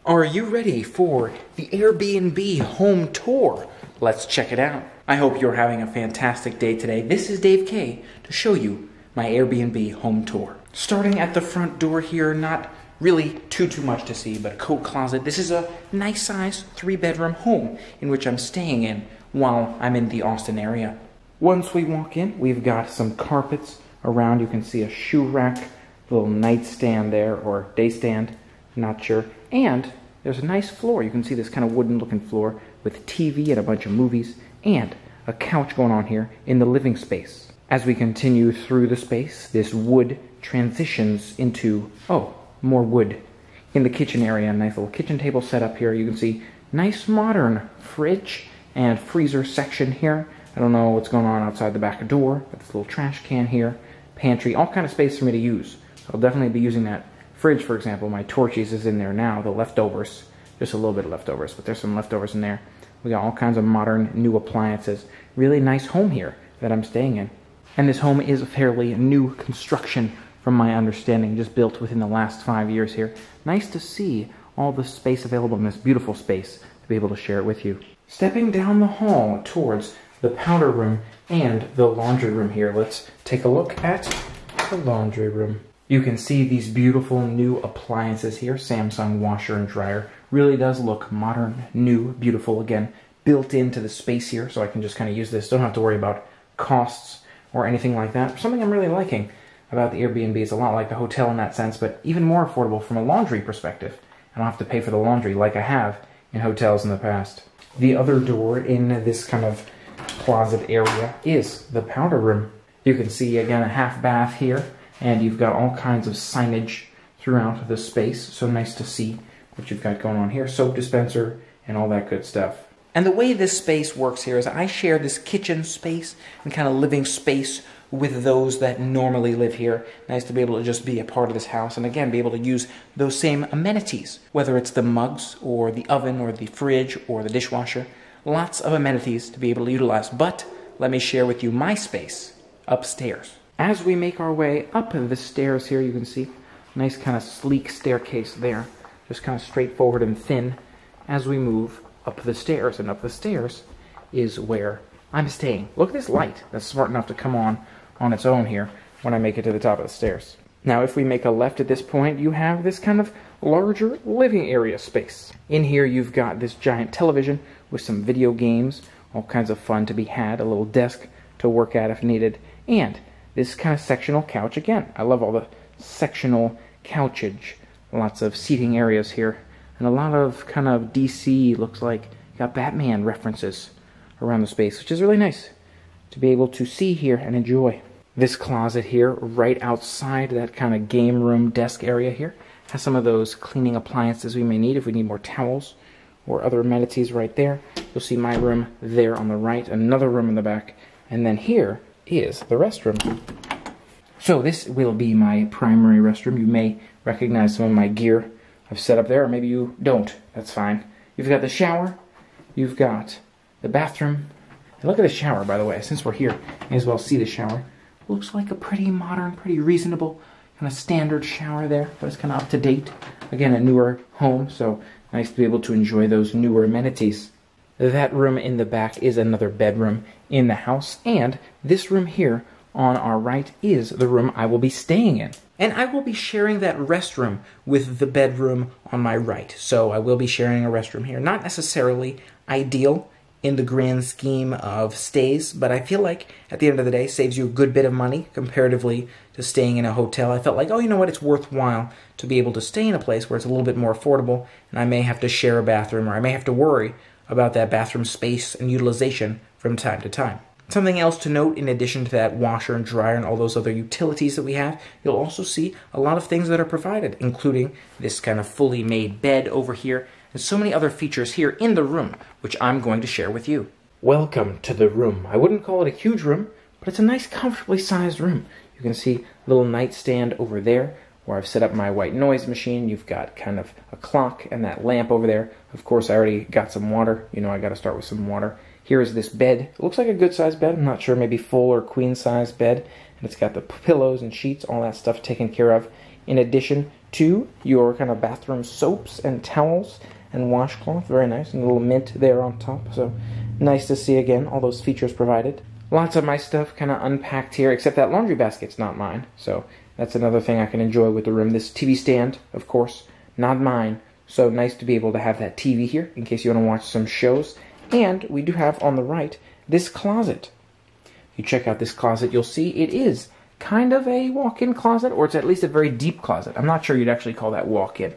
Are you ready for the Airbnb home tour? Let's check it out. I hope you're having a fantastic day today. This is Dave K to show you my Airbnb home tour. Starting at the front door here, not really too much to see, but a coat closet. This is a nice size 3-bedroom home in which I'm staying in while I'm in the Austin area. Once we walk in, we've got some carpets around. You can see a shoe rack, a little nightstand there, or day stand, not sure. And there's a nice floor. You can see this kind of wooden looking floor with TV and a bunch of movies and a couch going on here in the living space. As we continue through the space, this wood transitions into, more wood. In the kitchen area, a nice little kitchen table set up here. You can see nice modern fridge and freezer section here. I don't know what's going on outside the back door, but this little trash can here, pantry, all kind of space for me to use. So I'll definitely be using that. Fridge, for example, my torchies is in there now, the leftovers. Just a little bit of leftovers, but there's some leftovers in there. We got all kinds of modern, new appliances. Really nice home here that I'm staying in. And this home is a fairly new construction from my understanding, just built within the last 5 years here. Nice to see all the space available in this beautiful space to be able to share it with you. Stepping down the hall towards the powder room and the laundry room here. Let's take a look at the laundry room. You can see these beautiful new appliances here. Samsung washer and dryer. Really does look modern, new, beautiful. Again, built into the space here, so I can just kind of use this. Don't have to worry about costs or anything like that. Something I'm really liking about the Airbnb is a lot like the hotel in that sense, but even more affordable from a laundry perspective. I don't have to pay for the laundry like I have in hotels in the past. The other door in this kind of closet area is the powder room. You can see, again, a half bath here. And you've got all kinds of signage throughout the space. So nice to see what you've got going on here. Soap dispenser and all that good stuff. And the way this space works here is I share this kitchen space and kind of living space with those that normally live here. Nice to be able to just be a part of this house and again be able to use those same amenities. Whether it's the mugs or the oven or the fridge or the dishwasher. Lots of amenities to be able to utilize. But let me share with you my space upstairs. As we make our way up the stairs here, you can see a nice kind of sleek staircase there. Just kind of straightforward and thin as we move up the stairs. And up the stairs is where I'm staying. Look at this light that's smart enough to come on its own here when I make it to the top of the stairs. Now, if we make a left at this point, you have this kind of larger living area space. In here, you've got this giant television with some video games, all kinds of fun to be had, a little desk to work at if needed, and this kind of sectional couch. Again, I love all the sectional couchage. Lots of seating areas here. And a lot of kind of DC, looks like, got Batman references around the space, which is really nice to be able to see here and enjoy. This closet here, right outside that kind of game room desk area here, has some of those cleaning appliances we may need if we need more towels or other amenities right there. You'll see my room there on the right, another room in the back, and then here is the restroom. So this will be my primary restroom. You may recognize some of my gear I've set up there, or maybe you don't. That's fine. You've got the shower. You've got the bathroom. And look at the shower, by the way. Since we're here, you may as well see the shower. Looks like a pretty modern, pretty reasonable, kind of standard shower there, but it's kind of up to date. Again, a newer home, so nice to be able to enjoy those newer amenities. That room in the back is another bedroom in the house, and this room here on our right is the room I will be staying in. And I will be sharing that restroom with the bedroom on my right. So I will be sharing a restroom here. Not necessarily ideal in the grand scheme of stays, but I feel like at the end of the day saves you a good bit of money comparatively to staying in a hotel. I felt like, oh, you know what, it's worthwhile to be able to stay in a place where it's a little bit more affordable, and I may have to share a bathroom, or I may have to worry about that bathroom space and utilization from time to time. Something else to note, in addition to that washer and dryer and all those other utilities that we have, you'll also see a lot of things that are provided, including this kind of fully made bed over here, and so many other features here in the room, which I'm going to share with you. Welcome to the room. I wouldn't call it a huge room, but it's a nice, comfortably sized room. You can see a little nightstand over there, where I've set up my white noise machine. You've got kind of a clock and that lamp over there. Of course, I already got some water. You know I got to start with some water. Here is this bed. It looks like a good-sized bed. I'm not sure, maybe full or queen-size bed. And it's got the pillows and sheets, all that stuff taken care of in addition to your kind of bathroom soaps and towels and washcloth. Very nice. And a little mint there on top. So nice to see again all those features provided. Lots of my stuff kind of unpacked here, except that laundry basket's not mine. So that's another thing I can enjoy with the room. This TV stand, of course, not mine. So nice to be able to have that TV here in case you want to watch some shows. And we do have on the right this closet. If you check out this closet, you'll see it is kind of a walk-in closet, or it's at least a very deep closet. I'm not sure you'd actually call that walk-in,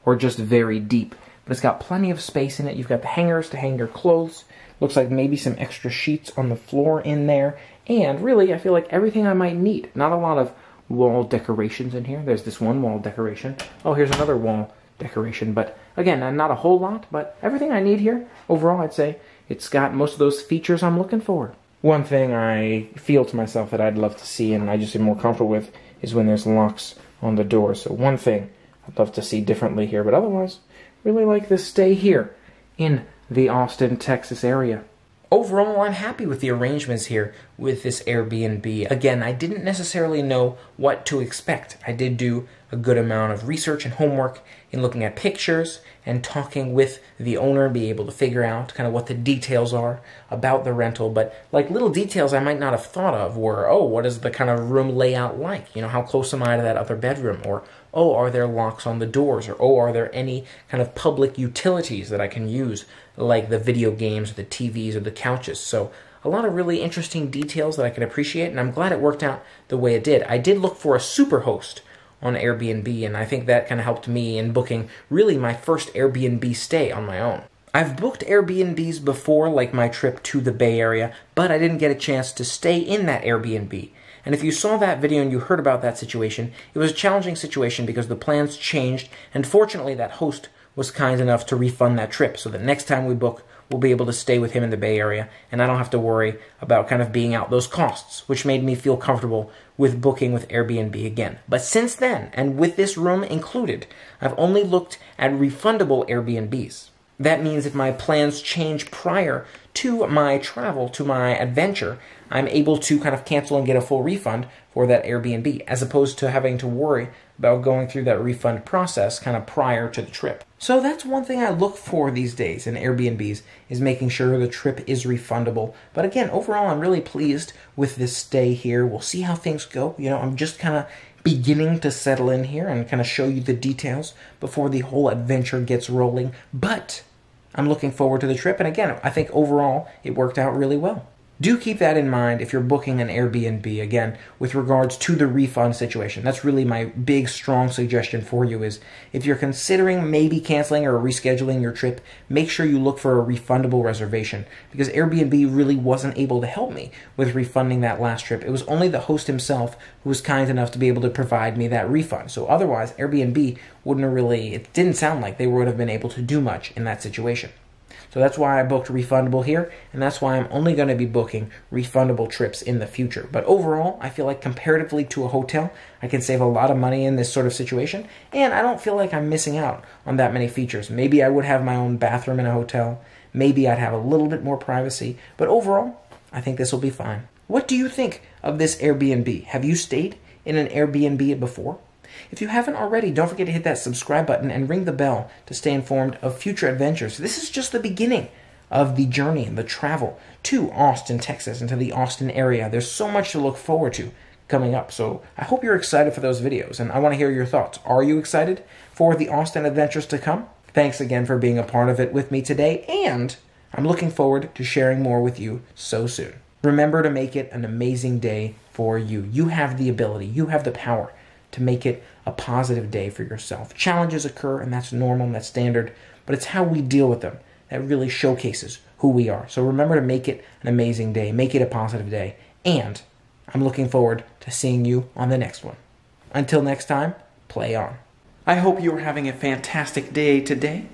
or just very deep. But it's got plenty of space in it. You've got the hangers to hang your clothes. Looks like maybe some extra sheets on the floor in there. And really, I feel like everything I might need. Not a lot of wall decorations in here. There's this one wall decoration. Oh, here's another wall decoration. But again, not a whole lot, but everything I need here. Overall, I'd say it's got most of those features I'm looking for. One thing I feel to myself that I'd love to see and I just am more comfortable with is when there's locks on the door. So one thing I'd love to see differently here, but otherwise, really like this stay here in the Austin, Texas area. Overall, I'm happy with the arrangements here with this Airbnb. Again, I didn't necessarily know what to expect. I did do a good amount of research and homework in looking at pictures and talking with the owner, be able to figure out kind of what the details are about the rental. But like little details I might not have thought of were, oh, what is the kind of room layout like? You know, how close am I to that other bedroom? Or, oh, are there locks on the doors? Or, oh, are there any kind of public utilities that I can use, like the video games, or the TVs, or the couches? So a lot of really interesting details that I can appreciate, and I'm glad it worked out the way it did. I did look for a superhost on Airbnb, and I think that kind of helped me in booking really my first Airbnb stay on my own. I've booked Airbnbs before, like my trip to the Bay Area, but I didn't get a chance to stay in that Airbnb. And if you saw that video and you heard about that situation, it was a challenging situation because the plans changed, and fortunately that host was kind enough to refund that trip, so that next time we book, we'll be able to stay with him in the Bay Area, and I don't have to worry about kind of being out those costs, which made me feel comfortable with booking with Airbnb again. But since then, and with this room included, I've only looked at refundable Airbnbs. That means if my plans change prior to my travel, to my adventure, I'm able to kind of cancel and get a full refund for that Airbnb, as opposed to having to worry about going through that refund process kind of prior to the trip. So that's one thing I look for these days in Airbnbs, is making sure the trip is refundable. But again, overall, I'm really pleased with this stay here. We'll see how things go. You know, I'm just kind of beginning to settle in here and kind of show you the details before the whole adventure gets rolling. But I'm looking forward to the trip, and again, I think overall it worked out really well. Do keep that in mind if you're booking an Airbnb, again, with regards to the refund situation. That's really my big, strong suggestion for you is if you're considering maybe canceling or rescheduling your trip, make sure you look for a refundable reservation, because Airbnb really wasn't able to help me with refunding that last trip. It was only the host himself who was kind enough to be able to provide me that refund. So otherwise, Airbnb wouldn't have really, it didn't sound like they would have been able to do much in that situation. So that's why I booked refundable here, and that's why I'm only going to be booking refundable trips in the future. But overall, I feel like comparatively to a hotel, I can save a lot of money in this sort of situation, and I don't feel like I'm missing out on that many features. Maybe I would have my own bathroom in a hotel, maybe I'd have a little bit more privacy, but overall, I think this will be fine. What do you think of this Airbnb? Have you stayed in an Airbnb before? If you haven't already, don't forget to hit that subscribe button and ring the bell to stay informed of future adventures. This is just the beginning of the journey and the travel to Austin, Texas, and to the Austin area. There's so much to look forward to coming up, so I hope you're excited for those videos, and I want to hear your thoughts. Are you excited for the Austin adventures to come? Thanks again for being a part of it with me today, and I'm looking forward to sharing more with you so soon. Remember to make it an amazing day for you. You have the ability, you have the power to make it a positive day for yourself. Challenges occur, and that's normal and that's standard, but it's how we deal with them that really showcases who we are. So remember to make it an amazing day, make it a positive day, and I'm looking forward to seeing you on the next one. Until next time, play on. I hope you are having a fantastic day today.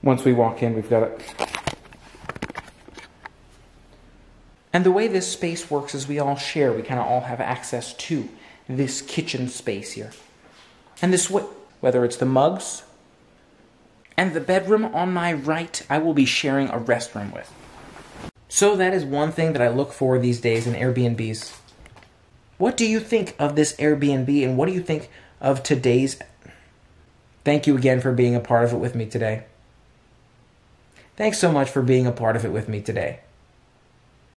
Once we walk in, we've got it. And the way this space works is we all share, we kind of all have access to this kitchen space here. And this way, whether it's the mugs and the bedroom on my right, I will be sharing a restroom with. So that is one thing that I look for these days in Airbnbs. What do you think of this Airbnb, and what do you think of today's. Thank you again for being a part of it with me today. Thanks so much for being a part of it with me today.